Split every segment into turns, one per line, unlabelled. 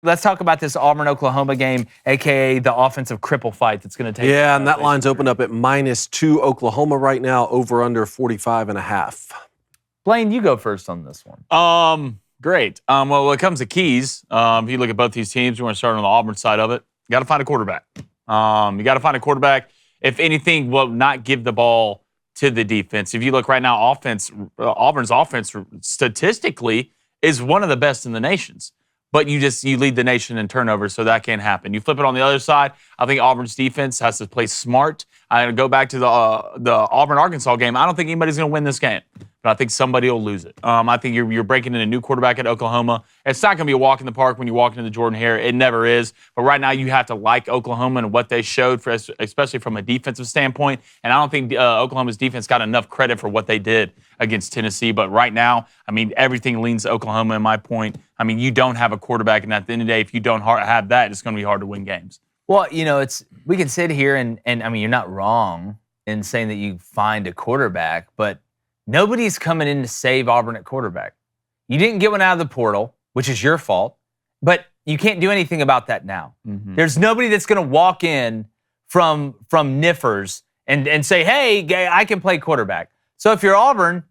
let's talk about this Auburn-Oklahoma game, a.k.a. the offensive cripple fight that's going to take place.
Yeah, and that line's opened up at -2 Oklahoma right now, over under 45.5.
Blaine, you go first on this one.
Great. Well, when it comes to keys, if you look at both these teams, we want to start on the Auburn side of it. You got to find a quarterback. You got to find a quarterback. If anything, will not give the ball to the defense. If you look right now, Auburn's offense statistically is one of the best in the nations. But you lead the nation in turnovers, so that can't happen. You flip it on the other side, I think Auburn's defense has to play smart. I'm going to go back to the Auburn-Arkansas game. I don't think anybody's going to win this game, but I think somebody will lose it. I think you're breaking in a new quarterback at Oklahoma. It's not going to be a walk in the park when you walk into the Jordan-Hare. It never is. But right now you have to like Oklahoma and what they showed, especially from a defensive standpoint. And I don't think Oklahoma's defense got enough credit for what they did against Tennessee. But right now, I mean, everything leans to Oklahoma in my point. I mean, you don't have a quarterback, and at the end of the day, if you don't have that, it's going to be hard to win games.
Well, we can sit here and I mean, you're not wrong in saying that you find a quarterback, but nobody's coming in to save Auburn at quarterback. You didn't get one out of the portal, which is your fault, but you can't do anything about that now. Mm-hmm. There's nobody that's going to walk in from Niffers and say, hey, I can play quarterback. So if you're Auburn,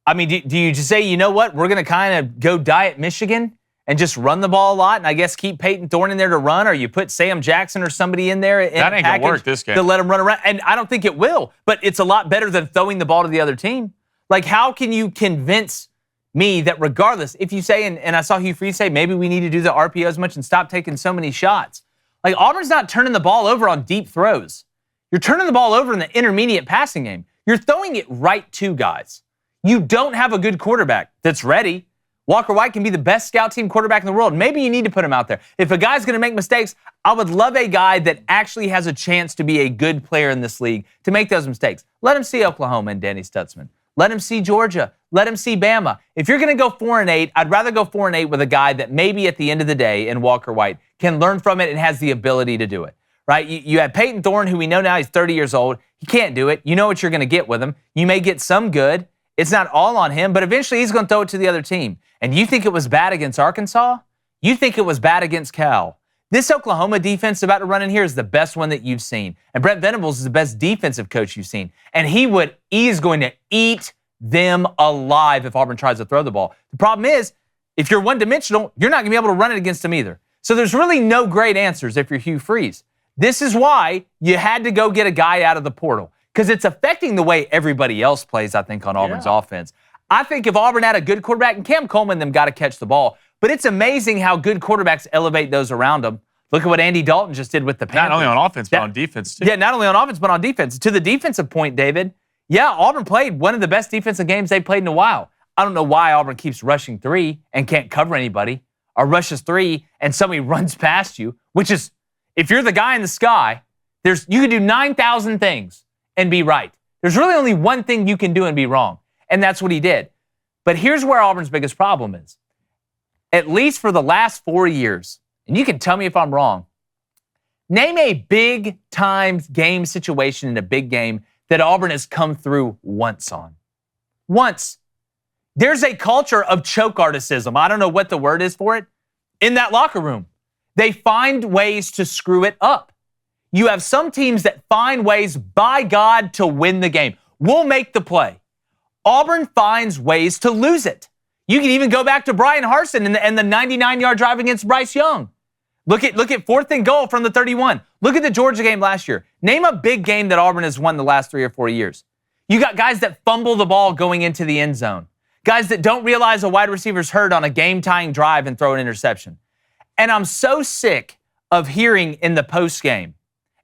I mean, do you just say, you know what, we're going to kind of go diet Michigan and just run the ball a lot and I guess keep Peyton Thorne in there to run, or you put Sam Jackson or somebody in there
that ain't going to work this game
to let him run around? And I don't think it will, but it's a lot better than throwing the ball to the other team. Like, how can you convince me that regardless, if you say, and I saw Hugh Freeze say, maybe we need to do the RPO as much and stop taking so many shots. Like, Auburn's not turning the ball over on deep throws. You're turning the ball over in the intermediate passing game. You're throwing it right to guys. You don't have a good quarterback that's ready. Walker White can be the best scout team quarterback in the world. Maybe you need to put him out there. If a guy's going to make mistakes, I would love a guy that actually has a chance to be a good player in this league to make those mistakes. Let him see Oklahoma and Danny Stutzman. Let him see Georgia. Let him see Bama. If you're going to go 4-8, I'd rather go 4-8 with a guy that maybe at the end of the day, in Walker White, can learn from it and has the ability to do it. Right? You have Peyton Thorne, who we know now he's 30 years old. He can't do it. You know what you're going to get with him. You may get some good. It's not all on him, but eventually he's going to throw it to the other team. And you think it was bad against Arkansas? You think it was bad against Cal? This Oklahoma defense about to run in here is the best one that you've seen. And Brent Venables is the best defensive coach you've seen. And he is going to eat them alive if Auburn tries to throw the ball. The problem is, if you're one-dimensional, you're not going to be able to run it against them either. So there's really no great answers if you're Hugh Freeze. This is why you had to go get a guy out of the portal, because it's affecting the way everybody else plays, I think, on Auburn's offense. I think if Auburn had a good quarterback, and Cam Coleman, them got to catch the ball, but it's amazing how good quarterbacks elevate those around them. Look at what Andy Dalton just did with the Panthers.
Not only on offense, but on defense, too.
Yeah, not only on offense, but on defense. To the defensive point, David, yeah, Auburn played one of the best defensive games they've played in a while. I don't know why Auburn keeps rushing 3 and can't cover anybody, or rushes 3 and somebody runs past you, which is, if you're the guy in the sky, you can do 9,000 things and be right. There's really only one thing you can do and be wrong, and that's what he did. But here's where Auburn's biggest problem is. At least for the last 4 years, and you can tell me if I'm wrong, name a big-time game situation in a big game that Auburn has come through once on. Once. There's a culture of choke articism. I don't know what the word is for it. In that locker room, they find ways to screw it up. You have some teams that find ways, by God, to win the game. We'll make the play. Auburn finds ways to lose it. You can even go back to Brian Harsin and the 99-yard drive against Bryce Young. Look at 4th and goal from the 31. Look at the Georgia game last year. Name a big game that Auburn has won the last 3 or 4 years. You got guys that fumble the ball going into the end zone. Guys that don't realize a wide receiver's hurt on a game-tying drive and throw an interception. And I'm so sick of hearing in the post-game,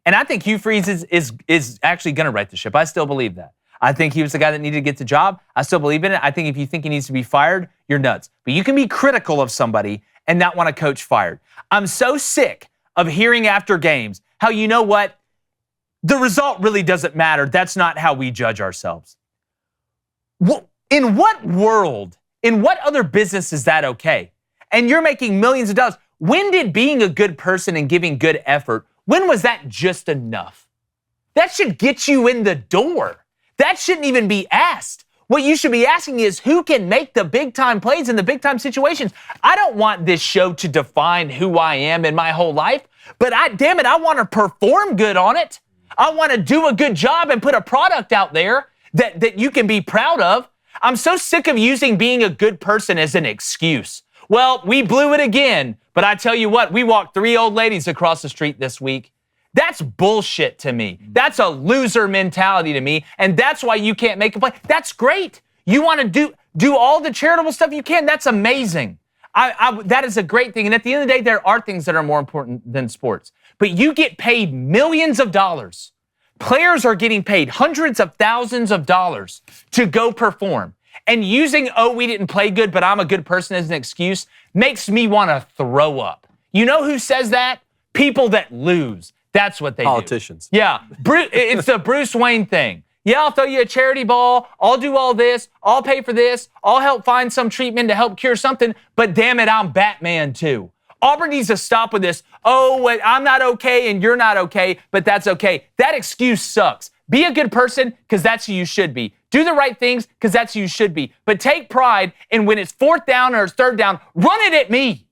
and I think Hugh Freeze is actually going to right the ship. I still believe that. I think he was the guy that needed to get the job. I still believe in it. I think if you think he needs to be fired, you're nuts. But you can be critical of somebody and not want a coach fired. I'm so sick of hearing after games how, you know what, the result really doesn't matter. That's not how we judge ourselves. In what world, in what other business is that okay? And you're making millions of dollars. When did being a good person and giving good effort, when was that just enough? That should get you in the door. That shouldn't even be asked. What you should be asking is who can make the big-time plays in the big-time situations. I don't want this show to define who I am in my whole life, but damn it, I want to perform good on it. I want to do a good job and put a product out there that you can be proud of. I'm so sick of using being a good person as an excuse. Well, we blew it again, but I tell you what, we walked 3 old ladies across the street this week. That's bullshit to me. That's a loser mentality to me, and that's why you can't make a play. That's great. You want to do all the charitable stuff you can. That's amazing. That is a great thing. And at the end of the day, there are things that are more important than sports. But you get paid millions of dollars. Players are getting paid hundreds of thousands of dollars to go perform. And using, we didn't play good, but I'm a good person as an excuse makes me want to throw up. You know who says that? People that lose. That's what they
Politicians.
do. Yeah. It's the Bruce Wayne thing. Yeah, I'll throw you a charity ball. I'll do all this. I'll pay for this. I'll help find some treatment to help cure something. But damn it, I'm Batman too. Auburn needs to stop with this. I'm not okay and you're not okay, but that's okay. That excuse sucks. Be a good person because that's who you should be. Do the right things because that's who you should be. But take pride in when it's 4th down or it's 3rd down, run it at me.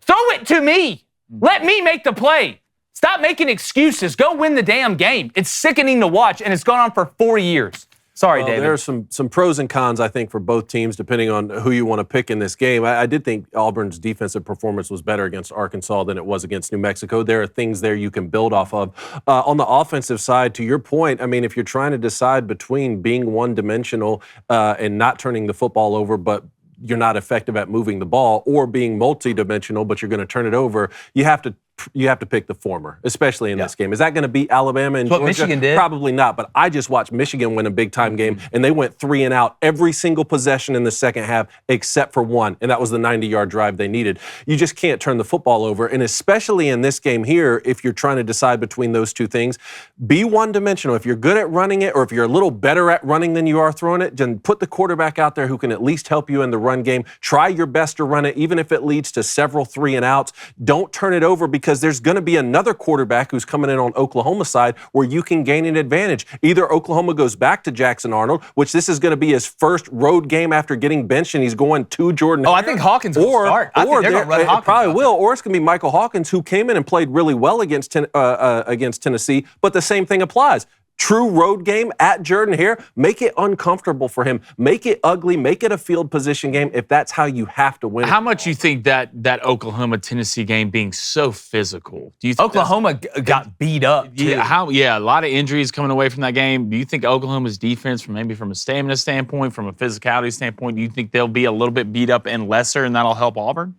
Throw it to me. Let me make the play. Stop making excuses. Go win the damn game. It's sickening to watch, and it's gone on for 4 years. Sorry, David.
There are some pros and cons, I think, for both teams, depending on who you want to pick in this game. I did think Auburn's defensive performance was better against Arkansas than it was against New Mexico. There are things there you can build off of. On the offensive side, to your point, I mean, if you're trying to decide between being one-dimensional and not turning the football over, but you're not effective at moving the ball, or being multi-dimensional, but you're going to turn it over, you have to pick the former, especially in this game. Is that going to beat Alabama and
That's
Georgia?
what Michigan did.
Probably not, but I just watched Michigan win a big-time game, and they went 3 and out every single possession in the second half except for one, and that was the 90-yard drive they needed. You just can't turn the football over, and especially in this game here, if you're trying to decide between those two things, be one-dimensional. If you're good at running it, or if you're a little better at running than you are throwing it, then put the quarterback out there who can at least help you in the run game. Try your best to run it, even if it leads to several 3 and outs. Don't turn it over, because there's going to be another quarterback who's coming in on Oklahoma's side where you can gain an advantage. Either Oklahoma goes back to Jackson Arnold, which this is going to be his first road game after getting benched, and he's going to Jordan.
I think Hawkins will start. I think they're going to run Hawkins.
Probably will, or it's going to be Michael Hawkins, who came in and played really well against Tennessee, but the same thing applies. True road game at Jordan-Hare, make it uncomfortable for him. Make it ugly. Make it a field position game if that's how you have to win.
How much you think that Oklahoma-Tennessee game being so physical? Do you think
Oklahoma got beat up, too.
Yeah, a lot of injuries coming away from that game. Do you think Oklahoma's defense, from a stamina standpoint, from a physicality standpoint, do you think they'll be a little bit beat up and lesser, and that'll help Auburn?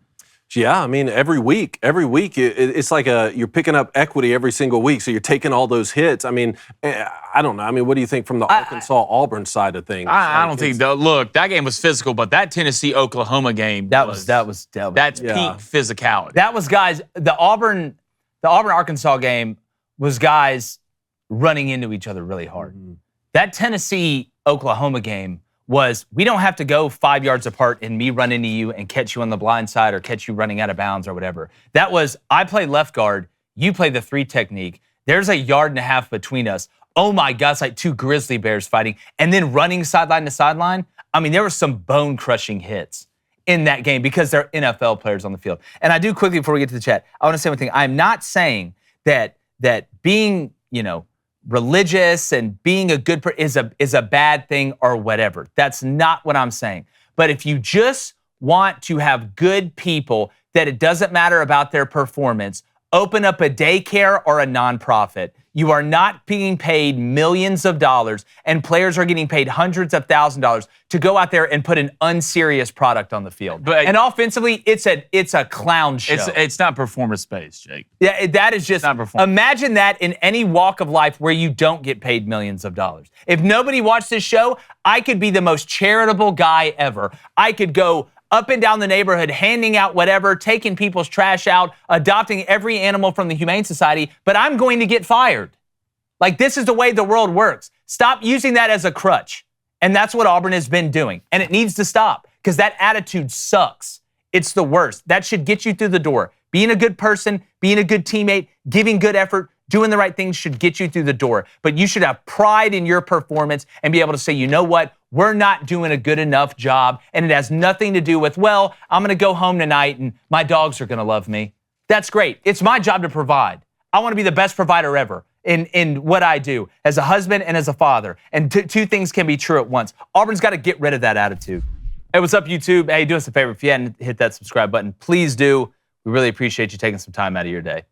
Yeah, I mean, every week, it's like you're picking up equity every single week, so you're taking all those hits. I mean, I don't know. I mean, what do you think from the Arkansas-Auburn side of things?
I don't think, though. Look, that game was physical, but that Tennessee-Oklahoma game, that's peak physicality.
That was, guys, the Auburn-Arkansas game was guys running into each other really hard. Mm-hmm. That Tennessee-Oklahoma game was, we don't have to go 5 yards apart and me run into you and catch you on the blind side or catch you running out of bounds or whatever. That was, I play left guard, you play the 3 technique. There's 1.5 yards between us. Oh my God, it's like 2 grizzly bears fighting. And then running sideline to sideline. I mean, there were some bone-crushing hits in that game because they're NFL players on the field. And I do quickly, before we get to the chat, I want to say one thing. I'm not saying that being, religious and being a good person is a bad thing or whatever. That's not what I'm saying. But if you just want to have good people that it doesn't matter about their performance, open up a daycare or a nonprofit. You are not being paid millions of dollars, and players are getting paid hundreds of thousands of dollars to go out there and put an unserious product on the field. And offensively, it's a clown show.
It's not performance-based, Jake.
Yeah, that is just, imagine that in any walk of life where you don't get paid millions of dollars. If nobody watched this show, I could be the most charitable guy ever. I could go up and down the neighborhood, handing out whatever, taking people's trash out, adopting every animal from the Humane Society, but I'm going to get fired. Like, this is the way the world works. Stop using that as a crutch. And that's what Auburn has been doing. And it needs to stop, because that attitude sucks. It's the worst. That should get you through the door. Being a good person, being a good teammate, giving good effort, Doing the right things should get you through the door, but you should have pride in your performance and be able to say, you know what? We're not doing a good enough job, and it has nothing to do with, well, I'm going to go home tonight and my dogs are going to love me. That's great. It's my job to provide. I want to be the best provider ever in what I do as a husband and as a father. And two things can be true at once. Auburn's got to get rid of that attitude. Hey, what's up, YouTube? Hey, do us a favor. If you hadn't hit that subscribe button, please do. We really appreciate you taking some time out of your day.